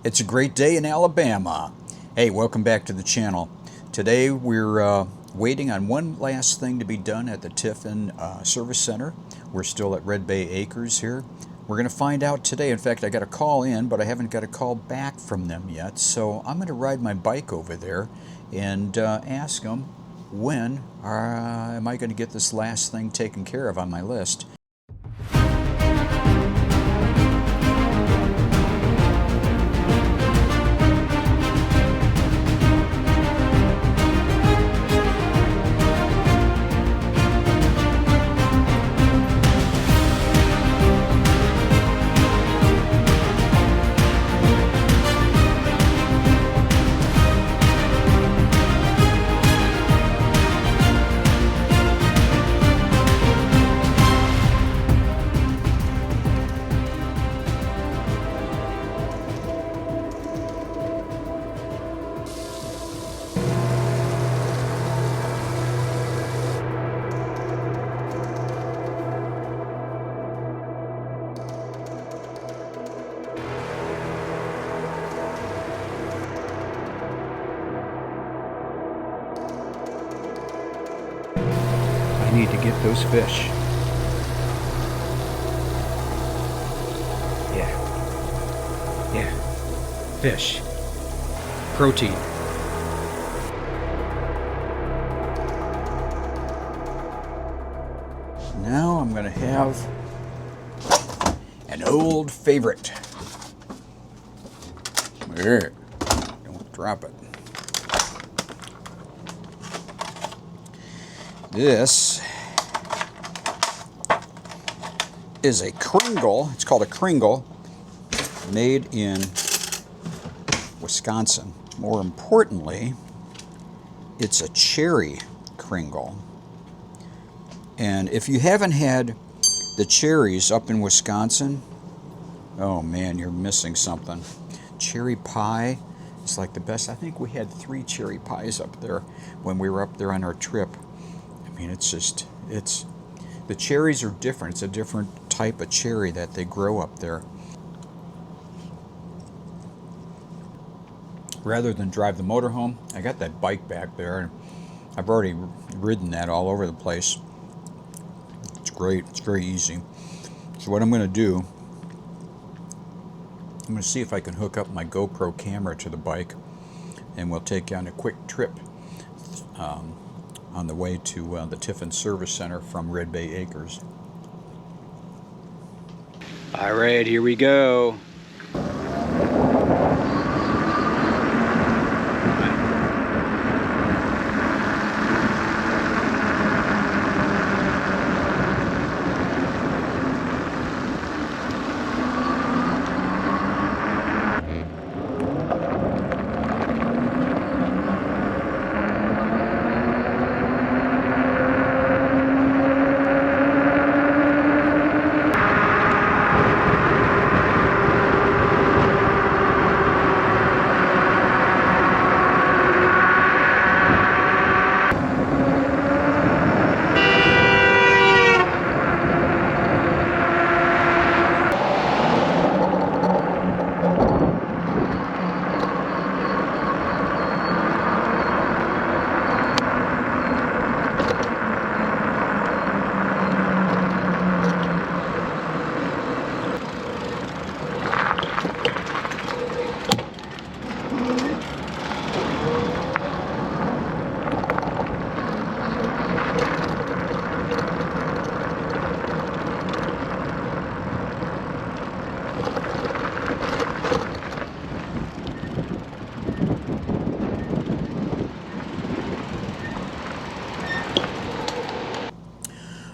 It's a great day in Alabama. Hey, welcome back to the channel. Today we're waiting on one last thing to be done at the Tiffin Service Center. We're still at Red Bay Acres here. We're going to find out today. In fact, I got a call in, but I haven't got a call back from them yet. So I'm going to ride my bike over there and ask them when am I going to get this last thing taken care of on my list. I need to get those fish. Yeah, fish, protein. Now I'm going to have an old favorite. There, don't drop it. This is a Kringle. It's called a Kringle, made in Wisconsin. More importantly, it's a cherry Kringle. And if you haven't had the cherries up in Wisconsin, oh man, you're missing something. Cherry pie is like the best. I think we had 3 cherry pies up there when we were up there on our trip. I mean, the cherries are different. It's a different type of cherry that they grow up there. Rather than drive the motorhome, I got that bike back there, and I've already ridden that all over the place. It's great. It's very easy. So what I'm going to do, I'm going to see if I can hook up my GoPro camera to the bike, and we'll take you on a quick trip on the way to the Tiffin Service Center from Red Bay Acres. All right, here we go.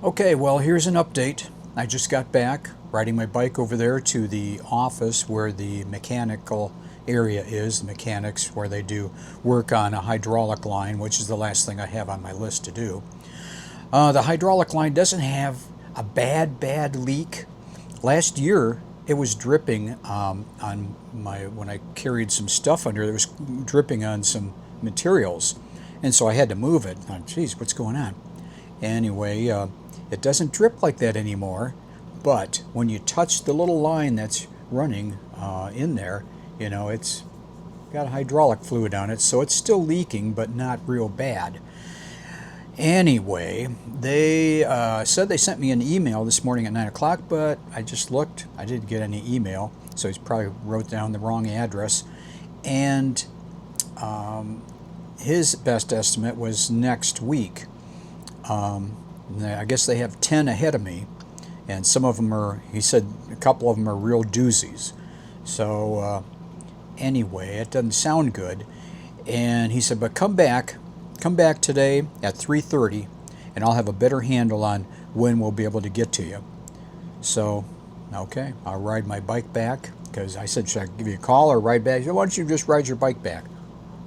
Okay, well, here's an update. I just got back riding my bike over there to the office where the mechanical area is, the mechanics, where they do work on a hydraulic line, which is the last thing I have on my list to do. The hydraulic line doesn't have a bad leak. Last year it was dripping on when I carried some stuff under, it was dripping on some materials, and so I had to move it. Geez, what's going on? Anyway, it doesn't drip like that anymore, but when you touch the little line that's running in there, You know, it's got hydraulic fluid on it, so it's still leaking, but not real bad. Anyway, they said they sent me an email this morning at 9 o'clock, but I just looked. I didn't get any email, so he's probably wrote down the wrong address. And his best estimate was next week. I guess they have 10 ahead of me, and some of them are, he said a couple of them are real doozies. So anyway, it doesn't sound good. And he said, but come back today at 3:30, and I'll have a better handle on when we'll be able to get to you. So, okay, I'll ride my bike back, because I said, should I give you a call or ride back? He said, why don't you just ride your bike back?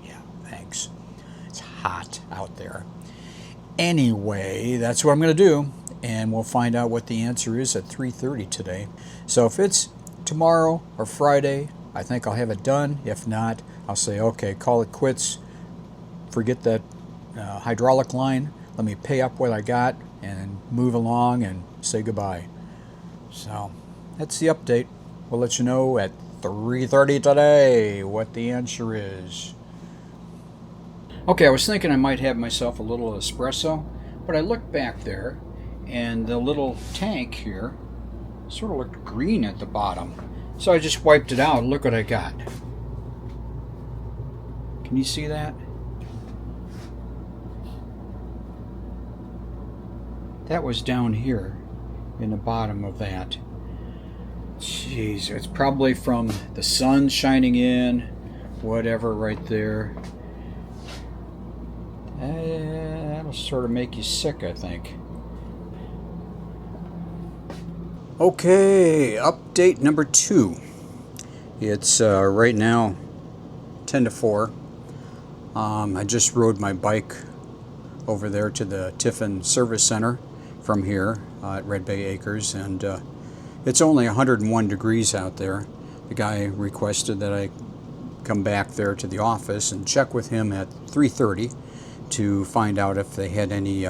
Yeah, thanks. It's hot out there. Anyway, that's what I'm going to do, and we'll find out what the answer is at 3:30 today. So if it's tomorrow or Friday, I think I'll have it done. If not, I'll say, okay, call it quits. Forget that hydraulic line. Let me pay up what I got and move along and say goodbye. So that's the update. We'll let you know at 3:30 today what the answer is. Okay, I was thinking I might have myself a little espresso, but I looked back there and the little tank here sort of looked green at the bottom. So I just wiped it out. Look what I got. Can you see that? That was down here in the bottom of that. Jeez, it's probably from the sun shining in, whatever right there. That'll sort of make you sick, I think. Okay, update number 2. It's right now 10 to 4. I just rode my bike over there to the Tiffin service center from here at Red Bay Acres, and it's only 101 degrees out there. The guy requested that I come back there to the office and check with him at 3:30 to find out if they had any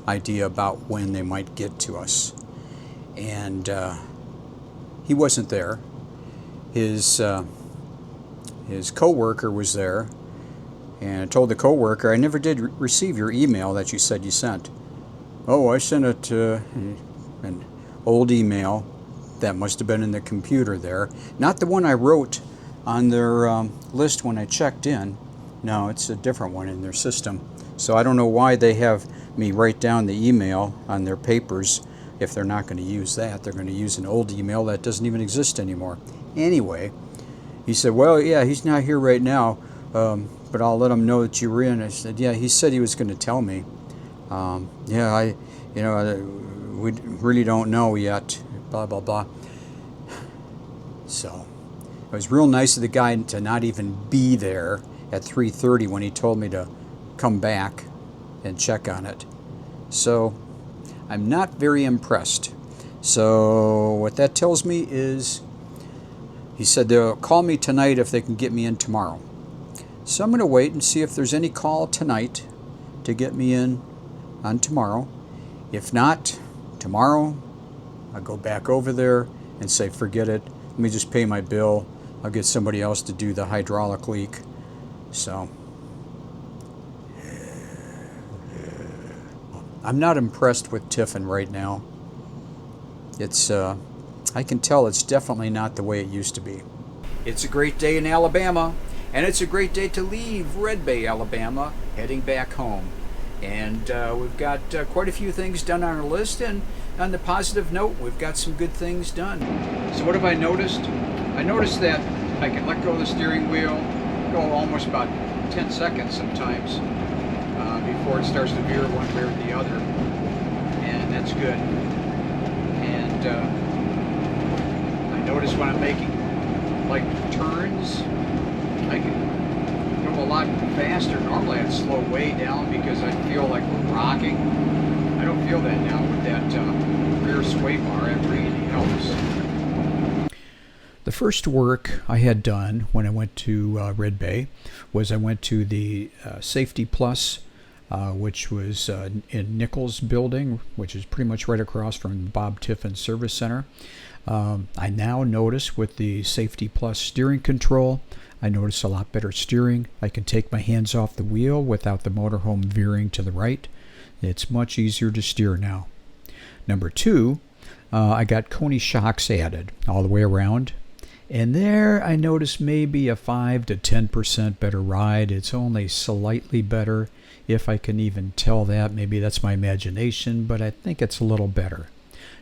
idea about when they might get to us. And he wasn't there. His co-worker was there, and I told the co-worker, I never did receive your email that you said you sent. Oh, I sent it to an old email that must have been in the computer there. Not the one I wrote on their list when I checked in. No, it's a different one in their system. So I don't know why they have me write down the email on their papers. If they're not going to use that, they're going to use an old email that doesn't even exist anymore. Anyway, he said, well, yeah, he's not here right now, but I'll let him know that you were in. I said, yeah, he said he was going to tell me. We really don't know yet, blah, blah, blah. So it was real nice of the guy to not even be there at 3:30 when he told me to come back and check on it. So I'm not very impressed. So what that tells me is, he said they'll call me tonight if they can get me in tomorrow. So I'm going to wait and see if there's any call tonight to get me in on tomorrow. If not, tomorrow I'll go back over there and say, forget it. Let me just pay my bill. I'll get somebody else to do the hydraulic leak. So I'm not impressed with Tiffin right now. It's I can tell it's definitely not the way it used to be. It's a great day in Alabama, and it's a great day to leave Red Bay, Alabama, heading back home. And we've got quite a few things done on our list, and on the positive note, we've got some good things done. So what have I noticed? I noticed that I can let go of the steering wheel, go almost about 10 seconds sometimes before it starts to veer one way or the other, and that's good. And I notice when I'm making like turns, I can go a lot faster. Normally I'd slow way down because I feel like we're rocking. I don't feel that now with that rear sway bar. It really helps. The first work I had done when I went to Red Bay was I went to the Safety Plus, which was in Nichols building, which is pretty much right across from Bob Tiffin Service Center. I now notice with the Safety Plus steering control, I notice a lot better steering. I can take my hands off the wheel without the motorhome veering to the right. It's much easier to steer now. Number 2, I got Koni shocks added all the way around. And there I noticed maybe a 5 to 10% better ride. It's only slightly better, if I can even tell that. Maybe that's my imagination, but I think it's a little better.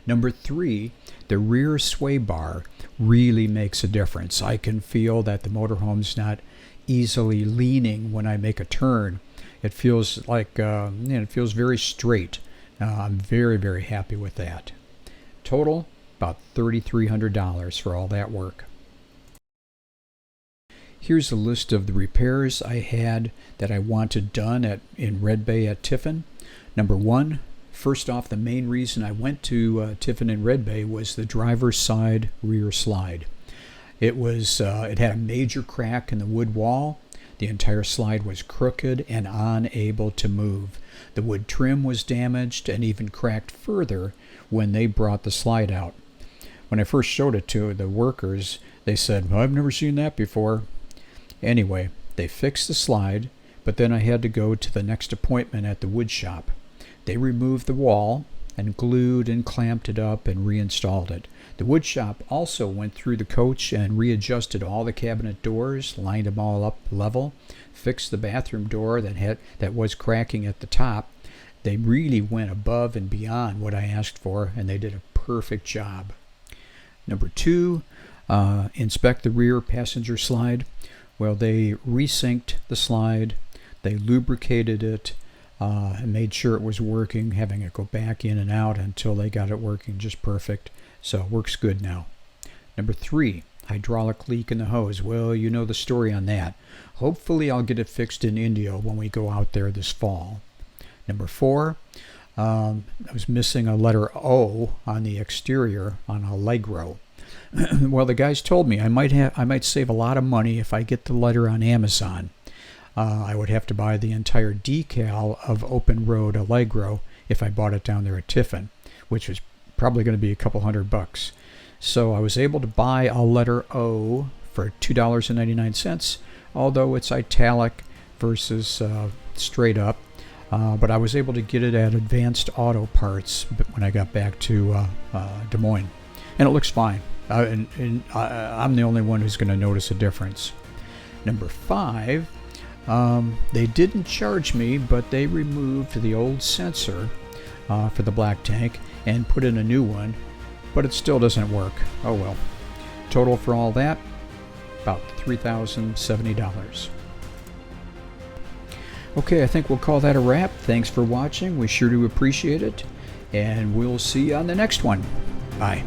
Number 3, the rear sway bar really makes a difference. I can feel that the motorhome's not easily leaning when I make a turn. It feels like, it feels very straight. I'm very, very happy with that. Total, about $3,300 for all that work. Here's a list of the repairs I had that I wanted done in Red Bay at Tiffin. Number 1, first off, the main reason I went to Tiffin in Red Bay was the driver's side rear slide. It had a major crack in the wood wall. The entire slide was crooked and unable to move. The wood trim was damaged and even cracked further when they brought the slide out. When I first showed it to the workers, they said, "Well, I've never seen that before." Anyway, they fixed the slide, but then I had to go to the next appointment at the wood shop. They removed the wall and glued and clamped it up and reinstalled it. The wood shop also went through the coach and readjusted all the cabinet doors, lined them all up level, fixed the bathroom door that was cracking at the top. They really went above and beyond what I asked for, and they did a perfect job. Number 2, inspect the rear passenger slide. Well, they resynced the slide, they lubricated it, and made sure it was working, having it go back in and out until they got it working just perfect. So it works good now. Number 3, hydraulic leak in the hose. Well, you know the story on that. Hopefully I'll get it fixed in Indio when we go out there this fall. Number 4, I was missing a letter O on the exterior on Allegro. Well, the guys told me I might save a lot of money if I get the letter on Amazon. I would have to buy the entire decal of Open Road Allegro if I bought it down there at Tiffin, which was probably going to be a couple $100. So I was able to buy a letter O for $2.99, although it's italic versus straight up. But I was able to get it at Advanced Auto Parts when I got back to Des Moines, and it looks fine. I'm the only one who's going to notice a difference. Number 5, they didn't charge me, but they removed the old sensor for the black tank and put in a new one, but it still doesn't work. Oh well. Total for all that, about $3,070. Okay, I think we'll call that a wrap. Thanks for watching. We sure do appreciate it, and we'll see you on the next one. Bye.